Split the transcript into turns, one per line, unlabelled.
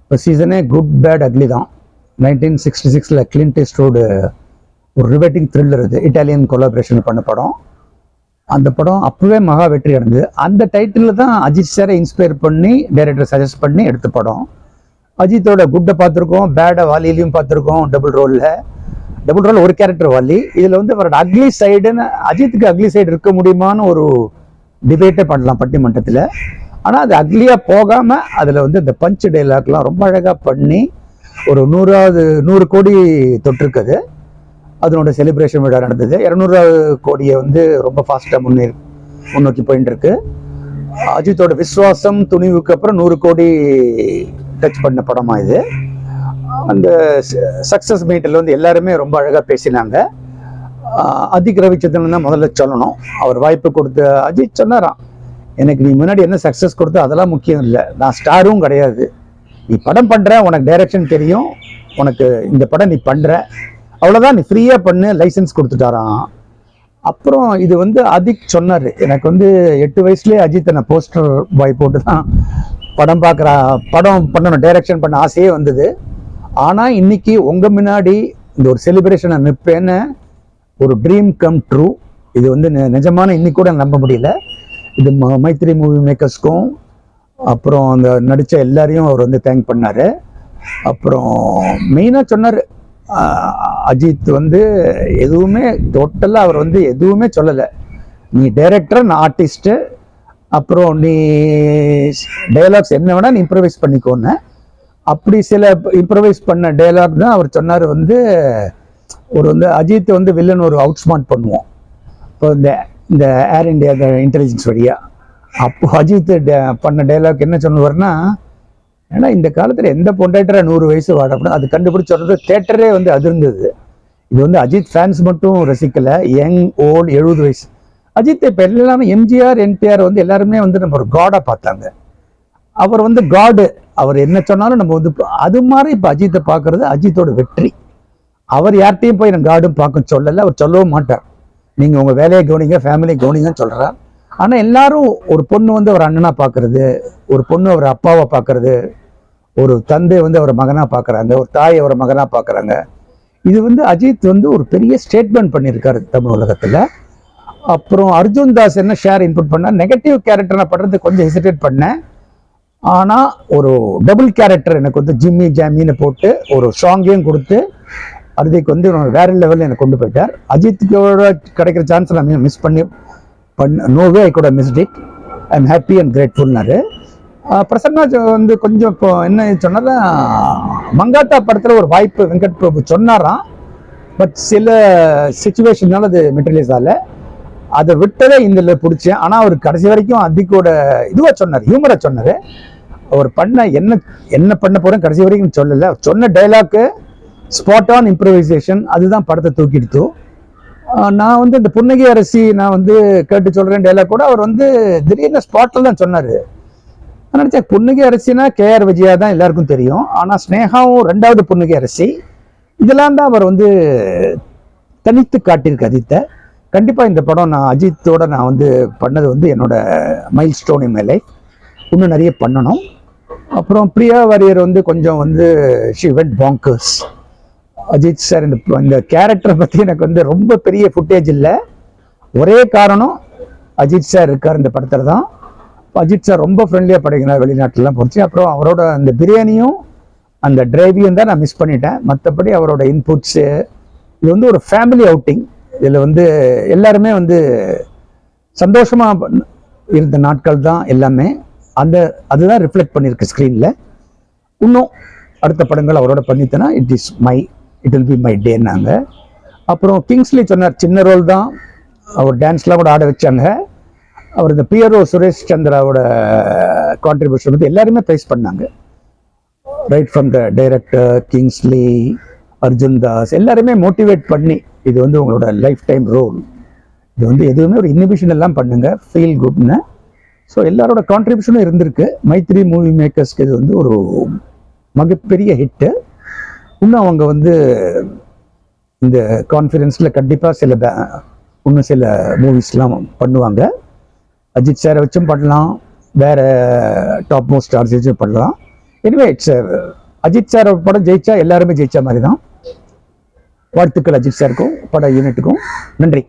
இப்போ சீசனே good bad ugly தான். 1966 Clint Eastwood ஒரு ரிவேட்டிங் த்ரில்லர், இது இட்டாலியன் கொலாபரேஷன் பண்ண படம். அந்த படம் அப்பவே மகா வெற்றி அடைஞ்சது. அந்த டைட்டிலில் தான் அஜித் சாரை இன்ஸ்பயர் பண்ணி டைரக்டர் சஜஸ்ட் பண்ணி எடுத்த படம். அஜித்தோட குட்டை பார்த்துருக்கோம், பேடை வாலிலையும் பார்த்துருக்கோம். டபுள் ரோல் ஒரு கேரக்டர் வாலி. இதில் வந்து அவரோட அக்லி சைடுன்னு, அஜித்துக்கு அக்லி சைடு இருக்க முடியுமான்னு ஒரு டிபேட்டே பண்ணலாம் பட்டிமன்றத்தில். ஆனால் அது அக்லியாக போகாமல் அதில் வந்து இந்த பஞ்ச் டைலாக்லாம் ரொம்ப அழகாக பண்ணி ஒரு 100 கோடி தொட்டிருக்குது. அதனோட செலிப்ரேஷன் விழா நடந்தது. 200வது கோடியை வந்து ரொம்ப ஃபாஸ்ட்டாக முன்னோக்கி போயிட்டு இருக்கு. அஜித்தோட விஸ்வாசம் துணிவுக்கு அப்புறம் 100 கோடி டச் பண்ண படமா இது. அந்த சக்ஸஸ் மீட்டில் வந்து எல்லாருமே ரொம்ப அழகாக பேசினாங்க. அதிக் ரவிச்சந்திரன் தான் முதல்ல சொல்லணும். அவர் வாய்ப்பு கொடுத்த அஜித் சொன்னாராம், எனக்கு நீ முன்னாடி என்ன சக்ஸஸ் கொடுத்த அதெல்லாம் முக்கியம் இல்லை, நான் ஸ்டாரும் கிடையாது, நீ படம் பண்ணுற, உனக்கு டைரக்ஷன் தெரியும், உனக்கு இந்த படம் நீ பண்ணுற, அவ்வளோதான், நீ ஃப்ரீயாக பண்ணு, லைசன்ஸ் கொடுத்துட்டாராம். அப்புறம் இது வந்து அதிக் சொன்னார், எனக்கு வந்து 8 வயசுலேயே அஜித்தை நான் போஸ்டர் பாய் போட்டு தான் படம் பண்ணணும், டைரக்ஷன் பண்ண ஆசையே வந்தது. ஆனால் இன்னைக்கு உங்கள் முன்னாடி இந்த ஒரு செலிப்ரேஷனை நிற்பேன்னு ஒரு ட்ரீம் கம் ட்ரூ. இது வந்து நிஜமான இன்னைக்கு கூட நம்ப முடியல. இது மைத்ரி மூவி மேக்கர்ஸ்க்கும் அப்புறம் அந்த நடித்த எல்லாரையும் அவர் வந்து தேங்க் பண்ணார். அப்புறம் மெயினாக சொன்னார், அஜித் வந்து எதுவுமே டோட்டலாக அவர் வந்து எதுவுமே சொல்லலை, நீ டைரக்டர், நான் ஆர்டிஸ்ட்டு, அப்புறம் நீ டைலாக்ஸ் என்ன வேணால் நீ இம்ப்ரவைஸ் பண்ணிக்கோன்னு. அப்படி சில இம்ப்ரவைஸ் பண்ண டைலாக் தான் அவர் சொன்னார். வந்து ஒரு வந்து அஜித் வந்து வில்லன் ஒரு அவுட் ஸ்மார்ட் பண்ணுவோம் இப்போ இந்த ஏர் இண்டியா இன்டெலிஜென்ஸ் வழியாக. அப்போ அஜித் பண்ண டைலாக் என்ன சொல்லுவார்னா, ஏன்னா இந்த காலத்தில் எந்த பொண்டாட்டரை 100 வயசு வாடப்படும் அது கண்டுபிடிச்சி சொல்கிறது, தேட்டரே வந்து அதிர்ந்தது. இது வந்து அஜித் ஃபேன்ஸ் மட்டும் ரசிக்கலை, யங் ஓல்டு 70 வயசு அஜித். இப்போ எல்லாமே எம்ஜிஆர் என்டிஆர் வந்து எல்லாருமே வந்து நம்ம ஒரு காடாக பார்த்தாங்க. அவர் வந்து காடு, அவர் என்ன சொன்னாலும் நம்ம வந்து அது மாதிரி இப்போ அஜித்தை பார்க்கறது அஜித்தோட வெற்றி. அவர் யார்கிட்டையும் போய் நான் காடும் பார்க்க சொல்லலை, அவர் சொல்லவும் மாட்டார். நீங்கள் உங்கள் வேலையை கவனிங்க, ஃபேமிலியை கவனிங்கன்னு சொல்கிறார். ஆனால் எல்லாரும் ஒரு பொண்ணு வந்து அவர் அண்ணனாக பார்க்கறது, ஒரு பொண்ணு அவர் அப்பாவை பார்க்கறது, ஒரு தந்தை வந்து அவர் மகனாக பார்க்குறாங்க, ஒரு தாய் அவர் மகனாக பார்க்குறாங்க. இது வந்து அஜித் வந்து ஒரு பெரிய ஸ்டேட்மெண்ட் பண்ணியிருக்காரு தமிழ் உலகத்தில். அப்புறம் அர்ஜுன் தாஸ் என்ன ஷேர் இன்புட் பண்ணால், நெகட்டிவ் கேரக்டர் நான் பண்ணுறது கொஞ்சம் ஹெசிடேட் பண்ணேன். ஆனால் ஒரு டபுள் கேரக்டர் எனக்கு வந்து ஜிம்மி ஜாமின்னு போட்டு ஒரு சாங்கையும் கொடுத்து அதுக்கு வந்து வேற லெவலில் எனக்கு கொண்டு போயிட்டார். அஜித்துக்கோட கிடைக்கிற சான்ஸ் நான் மிஸ் நோவே ஐ கூட missed it, I am happy and கிரேட்ஃபுல்னாரு. பிரசன்னா வந்து கொஞ்சம் இப்போ என்ன சொன்னார், மங்காத்தா படத்தில் ஒரு வாய்ப்பு வெங்கட் பிரபு சொன்னாராம், பட் சில சிச்சுவேஷனால அது மெட்டீரியலைஸ் ஆகலை, அதை விட்டதே இந்த பிடிச்சேன். ஆனால் அவர் கடைசி வரைக்கும் அதிகோட இதுவாக சொன்னார், ஹியூமராக சொன்னார். அவர் பண்ண என்ன பண்ண போகிறேன் கடைசி வரைக்கும் சொல்லலை. சொன்ன டைலாக்கு ஸ்பாட் ஆன் இம்ப்ரவைசேஷன், அதுதான் படத்தை தூக்கிடுத்து. நான் வந்து இந்த புன்னகை அரசி நான் வந்து கேட்டு சொல்கிறேன் டைலாக் கூட அவர் வந்து திடீர்னு ஸ்பாட்டில் தான் சொன்னார். நான் நினச்சேன் புன்னகை அரசினா KR விஜயா தான் எல்லாருக்கும் தெரியும், ஆனால் ஸ்னேகாவும் 2வது புன்னகை அரசி, இதெல்லாம் தான் அவர் வந்து தனித்து காட்டியிருக்கு அஜித்தை. கண்டிப்பாக இந்த படம் நான் அஜித்தோட நான் வந்து பண்ணது வந்து என்னோட milestone in my life. இன்னும் நிறைய பண்ணணும். அப்புறம் பிரியா வாரியர் வந்து கொஞ்சம் வந்து she went bonkers. Ajith sir இந்த கேரக்டரை பற்றி எனக்கு வந்து ரொம்ப பெரிய ஃபுட்டேஜ் இல்லை. ஒரே காரணம் அஜித் சார் இருக்கார் இந்த படத்தில் தான். அஜித் சார் ரொம்ப ஃப்ரெண்ட்லியாக படிக்கிறார் வெளிநாட்டிலலாம் போச்சு. அப்புறம் அவரோட அந்த பிரியாணியும் அந்த டிரைவியும் தான் நான் மிஸ் பண்ணிட்டேன். மற்றபடி அவரோட இன்புட்ஸு, இது வந்து ஒரு ஃபேமிலி அவுட்டிங். இதில் வந்து எல்லாருமே வந்து சந்தோஷமாக இருந்த நாட்கள் தான் எல்லாமே. அதுதான் ரிஃப்ளெக்ட் பண்ணியிருக்கு ஸ்க்ரீனில். இன்னும் அடுத்த படங்கள் அவரோட பண்ணித்தனா இட் வில் பி மை டேன்னாங்க. அப்புறம் கிங்ஸ்லி சொன்னார், சின்ன ரோல் தான், அவர் டான்ஸ்லாம் கூட ஆட வச்சாங்க. அவர் இந்த பியரோ சுரேஷ் சந்திராவோட கான்ட்ரிபியூஷன் வந்து எல்லாருமே ப்ரைஸ் பண்ணாங்க. Right from the director, Kingsley, Arjun Das, எல்லாருமே மோட்டிவேட் பண்ணி இது வந்து உங்களோட லைஃப் டைம் ரோல், இது வந்து எதுவுமே ஒரு இன்னிபிஷன் எல்லாம் பண்ணுங்க, ஃபீல் குட்னு. ஸோ எல்லாரோட கான்ட்ரிபியூஷனும் இருந்திருக்கு. மைத்ரி மூவி மேக்கர்ஸ்க்கு இது வந்து ஒரு மிகப்பெரிய ஹிட்டு. இன்னும் அவங்க வந்து இந்த கான்ஃபிடென்ஸில் கண்டிப்பாக இன்னும் சில மூவிஸ்லாம் பண்ணுவாங்க. அஜித் சாரை வச்சும் பண்ணலாம், வேறு டாப் மோஸ்ட் ஸ்டார்ஸ் வச்சும் பண்ணலாம். எனிவே இட்ஸ் அஜித் சார் படம் ஜெயிச்சா எல்லாருமே ஜெயிச்ச மாதிரி தான். வாழ்த்துக்கள் அஜித் சாருக்கும் பட யூனிட்டுக்கும். நன்றி.